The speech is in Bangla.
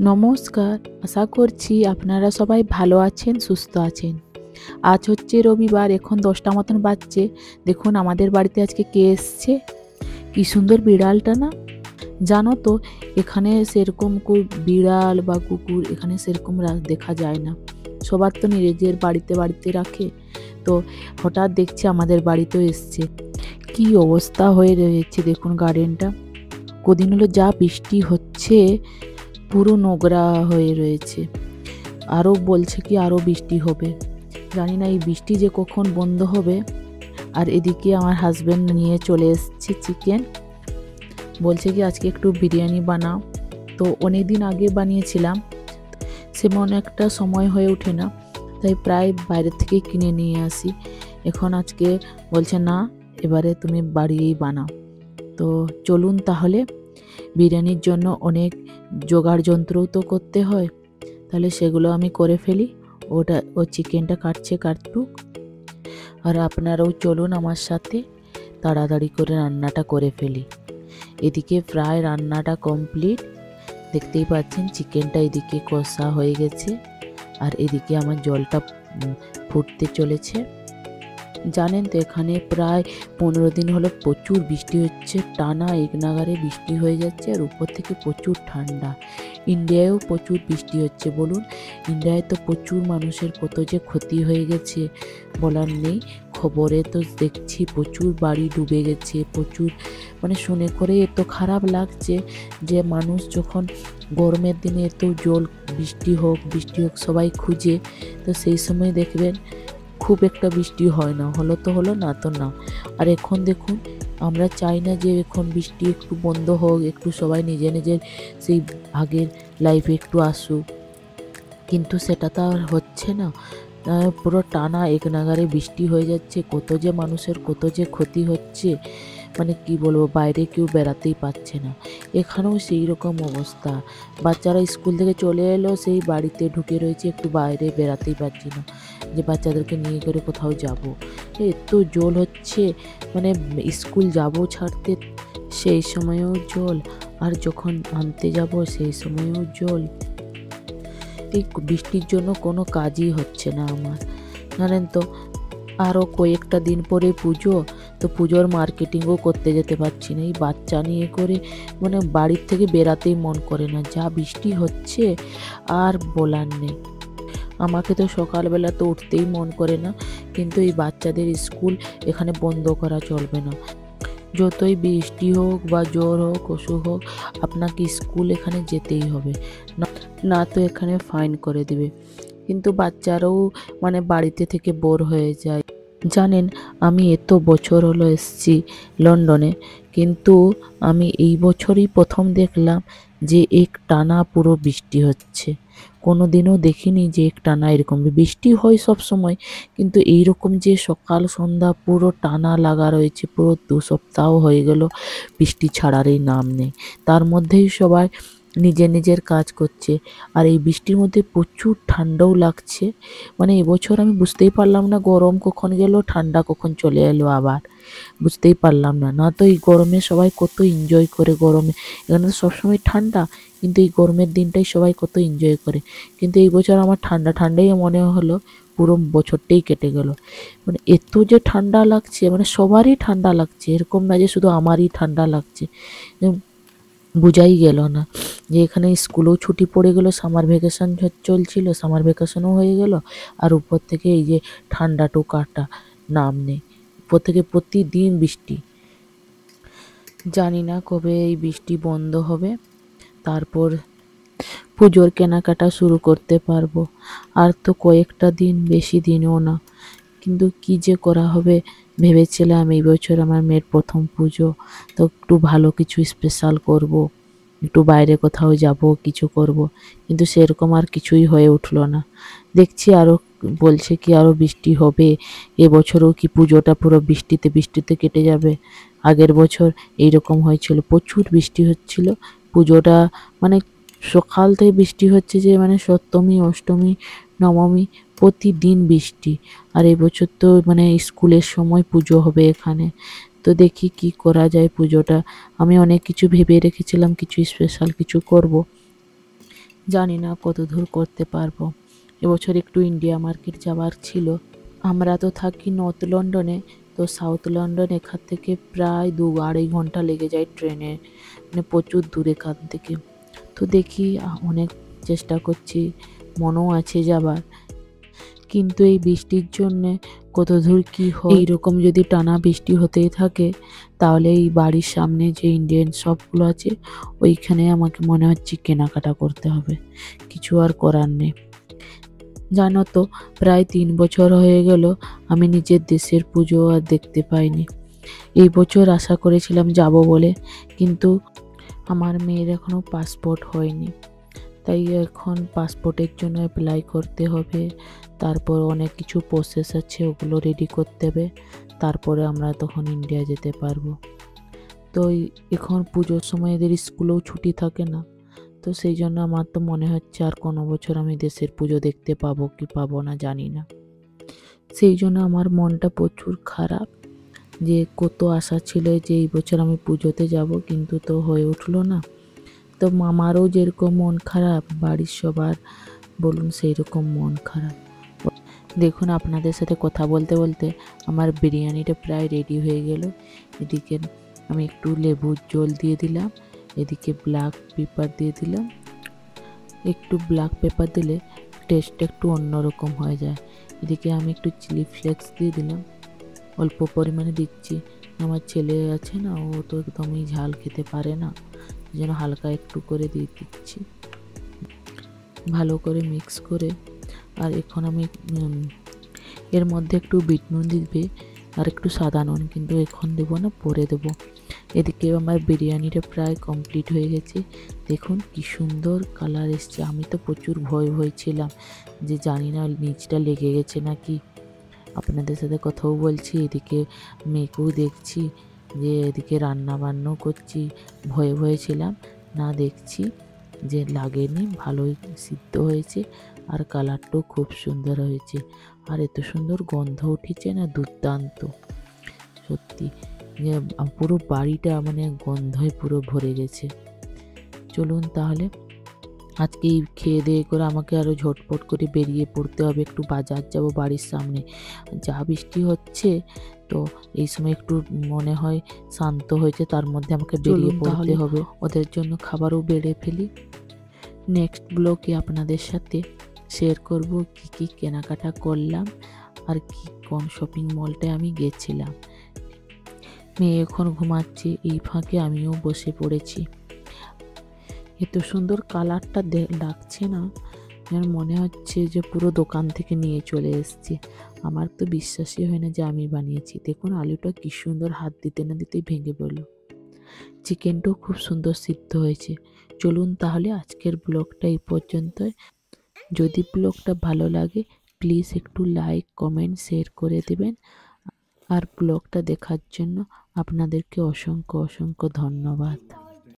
নমস্কার, আশা করছি আপনারা সবাই ভালো আছেন, সুস্থ আছেন। আজ হচ্ছে রবিবার, এখন 10টা মতন বাজছে। দেখুন আমাদের বাড়িতে আজকে কে এসছে। কি সুন্দর বিড়ালটা না? জানো তো, এখানে সেরকম বিড়াল বা কুকুর এখানে সেরকম দেখা যায় না। সবার তো নিজের বাড়িতে বাড়িতে রাখে। তো হঠাৎ দেখছি আমাদের বাড়িতেও এসছে। কি অবস্থা হয়ে রয়েছে দেখুন গার্ডেনটা। কদিন হলো যা বৃষ্টি হচ্ছে, পুরো নোংরা হয়ে রয়েছে। আরও বলছে কি আরও বৃষ্টি হবে। জানি না এই বৃষ্টি যে কখন বন্ধ হবে। আর এদিকে আমার হাজব্যান্ড নিয়ে চলে এসছে চিকেন। বলছে কি আজকে একটু বিরিয়ানি বানাও। তো অনেক দিন আগে বানিয়েছিলাম, সেমন একটা সময় হয়ে ওঠে না, তাই প্রায় বাইরে থেকে কিনে নিয়ে আসি। এখন আজকে বলছে না, এবারে তুমি বাড়িয়েই বানাও। তো চলুন তাহলে। বিরিয়ানির জন্য অনেক জোগাড় যন্ত্রও তো করতে হয়, তাহলে সেগুলো আমি করে ফেলি। ও চিকেনটা কাটুক, আর আপনারাও চলুন আমার সাথে, তাড়াতাড়ি করে রান্নাটা করে ফেলি। এদিকে প্রায় রান্নাটা কমপ্লিট, দেখতেই পাচ্ছেন চিকেনটা এদিকে কষা হয়ে গেছে, আর এদিকে আমার জলটা ফুটতে চলেছে। জানেন তো এখানে প্রায় 15 দিন হলো প্রচুর বৃষ্টি হচ্ছে, টানা এক নাগারে বৃষ্টি হয়ে যাচ্ছে, আর উপর থেকে প্রচুর ঠান্ডা। ইন্ডিয়ায়ও প্রচুর বৃষ্টি হচ্ছে। বলুন, ইন্ডিয়ায় তো প্রচুর মানুষের কত যে ক্ষতি হয়ে গেছে বলার নেই। খবরে তো দেখছি প্রচুর বাড়ি ডুবে গেছে, প্রচুর, মানে শুনে করে এত খারাপ লাগছে যে মানুষ যখন গরমের দিনে এত জল বৃষ্টি হোক সবাই খুঁজে, তো সেই সময় দেখবেন খুব একটা বৃষ্টি হয় না, হলো তো হলো, না তো না। আর এখন দেখুন, আমরা চাই না যে এখন বৃষ্টি একটু বন্ধ হোক, একটু সবাই নিজের সেই আগের লাইফে একটু আসুক, কিন্তু সেটা তো আর হচ্ছে না। পুরো টানা এক নাগারে বৃষ্টি হয়ে যাচ্ছে, কত যে মানুষের কত যে ক্ষতি হচ্ছে, মানে কি বলবো, বাইরে কেউ বেড়াতেই পাচ্ছে না। এখানেও সেই রকম অবস্থা। বাচ্চারা স্কুল থেকে চলে এলো, সেই বাড়িতে ঢুকে রয়েছে, একটু বাইরে বেড়াতেই পারছি না যে বাচ্চাদেরকে নিয়ে করে কোথাও যাব। এত জল হচ্ছে, মানে স্কুল যাব ছাড়তে সেই সময়েও জল, আর যখন আনতে যাব সেই সময়েও জল। এই বৃষ্টির জন্য কোনো কাজই হচ্ছে না আমার, জানেন তো। আরও কয়েকটা দিন পরে পুজো, তো পুজোর মার্কেটিংও করতে যেতে পারছি না। এই বাচ্চা নিয়ে করে মানে বাড়ির থেকে বেরাতেই মন করে না, যা বৃষ্টি হচ্ছে আর বলার নেই। আমাকে তো সকালবেলা তো উঠতেই মন করে না, কিন্তু এই বাচ্চাদের স্কুল এখানে বন্ধ করা চলবে না। যতই বৃষ্টি হোক বা জ্বর হোক, অসুখ হোক, আপনাকে স্কুল এখানে যেতেই হবে, না তো এখানে ফাইন করে দিবে। কিন্তু বাচ্চারাও মানে বাড়িতে থেকে বোর হয়ে যায়। জানেন, আমি এত বছর হলো এসেছি লন্ডনে, কিন্তু আমি এই বছরই প্রথম দেখলাম যে এক টানা পুরো বৃষ্টি হচ্ছে। কোনো দিনও দেখিনি যে এক টানা এরকম বৃষ্টি হয় সব সময়, কিন্তু এইরকম যে সকাল সন্ধ্যা পুরো টানা লাগা রয়েছে, পুরো 2 সপ্তাহ হয়ে গেল বৃষ্টি ছাড়ারই নাম নেই। তার মধ্যেই সবাই নিজের কাজ করছে, আর এই বৃষ্টির মধ্যে প্রচুর ঠান্ডাও লাগছে। মানে এবছর আমি বুঝতেই পারলাম না গরম কখন গেল, ঠান্ডা কখন চলে এলো, আবার বুঝতেই পারলাম না। না তো এই গরমে সবাই কত এনজয় করে, গরমে এখানে তো সবসময় ঠান্ডা, কিন্তু এই গরমের দিনটাই সবাই কত এনজয় করে। কিন্তু এই বছর আমার ঠান্ডাই মনে হলো, পুরো বছরটাই কেটে গেল। মানে এত যে ঠান্ডা লাগছে, মানে সবারই ঠান্ডা লাগছে, এরকম না যে শুধু আমারই ঠান্ডা লাগছে। বোঝাই গেল না যে এখানে স্কুলেও ছুটি পড়ে গেল, সামার ভ্যাকেশন চলছিল, সামার ভ্যাকেশনও হয়ে গেল, আর উপর থেকে এই যে ঠান্ডা টোকাটা নাম নেই। উপর থেকে প্রতিদিন বৃষ্টি। জানি না কবে এই বৃষ্টি বন্ধ হবে, তারপর পুজোর কেনাকাটা শুরু করতে পারবো। আর তো কয়েকটা দিন, বেশি দিনও না। কিন্তু কি যে করা হবে, ভেবেছিলাম এই বছর আমার মেয়ের প্রথম পুজো, তো একটু ভালো কিছু স্পেশাল করব, একটু বাইরে কোথাও যাব, কিছু করব, কিন্তু সেরকম আর কিছুই হয়ে উঠলো না। দেখছি আরও বলছে কি আরও বৃষ্টি হবে, এবছরও কি পুজোটা পুরো বৃষ্টিতে কেটে যাবে। আগের বছর এইরকম হয়েছিল, প্রচুর বৃষ্টি হচ্ছিল, পুজোটা মানে সকাল থেকে বৃষ্টি হচ্ছে, যে মানে সপ্তমী অষ্টমী নবমী প্রতিদিন বৃষ্টি। আর এবছর তো মানে স্কুলের সময় পুজো হবে এখানে, তো দেখি কি করা যায় পুজোটা। আমি অনেক কিছু ভেবে রেখেছিলাম, কিছু স্পেশাল কিছু করব, জানি না কত দূর করতে পারবো। এবছর একটু ইন্ডিয়া মার্কেট যাওয়ার ছিল। আমরা তো থাকি নর্থ লন্ডনে, তো সাউথ লন্ডন এখান থেকে প্রায় 2-2.5 ঘন্টা লেগে যায় ট্রেনে, মানে প্রচুর দূর এখান থেকে। তো দেখি অনেক চেষ্টা করছি, মনও আছে যাবার, কিন্তু এই বৃষ্টির জন্যে কত দূর কি হয়। এইরকম যদি টানা বৃষ্টি হতেই থাকে তাহলে এই বাড়ির সামনে যে ইন্ডিয়ান শপগুলো আছে ওইখানে আমাকে মনে হচ্ছে কেনাকাটা করতে হবে, কিছু আর করার নেই। জানো তো, প্রায় 3 বছর হয়ে গেল আমি নিজের দেশের পুজো আর দেখতে পাইনি। এই বছর আশা করেছিলাম যাব বলে, কিন্তু আমার মেয়ের এখনও পাসপোর্ট হয়নি, তাই এখন পাসপোর্টের জন্য অ্যাপ্লাই করতে হবে। তারপর অনেক কিছু প্রসেস আছে, ওগুলো রেডি করতে হবে, তারপরে আমরা তখন ইন্ডিয়া যেতে পারবো। তো এখন পুজোর সময় এদের স্কুলেও ছুটি থাকে না, তো সেই জন্য আমার তো মনে হচ্ছে আর কোনো বছর আমি দেশের পুজো দেখতে পাবো কি পাবো না জানি না। সেই জন্য আমার মনটা প্রচুর খারাপ, যে কত আশা ছিল যে এই বছর আমি পুজোতে যাব, কিন্তু তো হয়ে উঠলো না। তো মামারও যেরকম মন খারাপ, বাড়ির সবার বলুন সেই রকম মন খারাপ। দেখুন, আপনাদের সাথে কথা বলতে বলতে আমার বিরিয়ানিটা প্রায় রেডি হয়ে গেল। এদিকে আমি একটু লেবুর জল দিয়ে দিলাম, এদিকে ব্ল্যাক পেপার দিয়ে দিলাম। একটু ব্ল্যাক পেপার দিলে টেস্টটা একটু অন্যরকম হয়ে যায়। এদিকে আমি একটু চিলি ফ্লেক্স দিয়ে দিলাম, অল্প পরিমাণে দিচ্ছি। আমার ছেলে আছে না, ও তো একদমই ঝাল খেতে পারে না, যেন হালকা একটু করে দিয়ে দিচ্ছি, ভালো করে মিক্স করে। আর এখন আমি এর মধ্যে একটু বিট নুন দিবে আর একটু সাদা নুন, কিন্তু এখন দেবো না, পরে দেবো। এদিকে আমার বিরিয়ানিটা প্রায় কমপ্লিট হয়ে গেছে। দেখুন কি সুন্দর কালার এসছে। আমি তো প্রচুর ভয় ছিলাম যে জানি না নিচটা লেগে গেছে নাকি। আপনাদের সাথে কথাও বলছি, এদিকে মেয়েকেও দেখছি, যে এদিকে রান্না বান্নাও করছি। ভয়ে ছিলাম, না দেখছি যে লাগেনি, ভালোই সিদ্ধ হয়েছে আর কালারটাও খুব সুন্দর হয়েছে। আর এত সুন্দর গন্ধ উঠেছে না, দুর্দান্ত সত্যি, যে পুরো বাড়িটা মানে গন্ধে পুরো ভরে গেছে। চলুন তাহলে আজকে খেয়ে দিয়ে করে আমাকে আরও ঝটপট করে বেরিয়ে পড়তে হবে, একটু বাজার যাব বাড়ির সামনে। যা বৃষ্টি হচ্ছে, তো এই সময় একটু মনে হয় শান্ত হয়েছে, তার মধ্যে আমাকে বেরিয়ে পড়তে হবে, ওদের জন্য খাবারও বেড়ে ফেলি। নেক্সট ব্লগে আপনাদের সাথে শেয়ার করব কি কেনাকাটা করলাম আর কোন শপিং মলটায় আমি গেছিলাম। মেয়ে এখন ঘুমাচ্ছে, এই ফাঁকে আমিও বসে পড়েছি। এত সুন্দর কালারটা লাগছে না, যেন মনে হচ্ছে যে পুরো দোকান থেকে নিয়ে চলে এসেছি। আমার তো বিশ্বাসই হয় না যে আমি বানিয়েছি। দেখুন আলুটা কি সুন্দর, হাত দিতে না দিতেই ভেঙে পড়ল। চিকেনটাও খুব সুন্দর সিদ্ধ হয়েছে। চলুন তাহলে আজকের ব্লগটা এই পর্যন্তই। যদি ব্লগটা ভালো লাগে প্লিজ একটু লাইক, কমেন্ট, শেয়ার করে দেবেন। আর ব্লগটা দেখার জন্য আপনাদেরকে অসংখ্য ধন্যবাদ।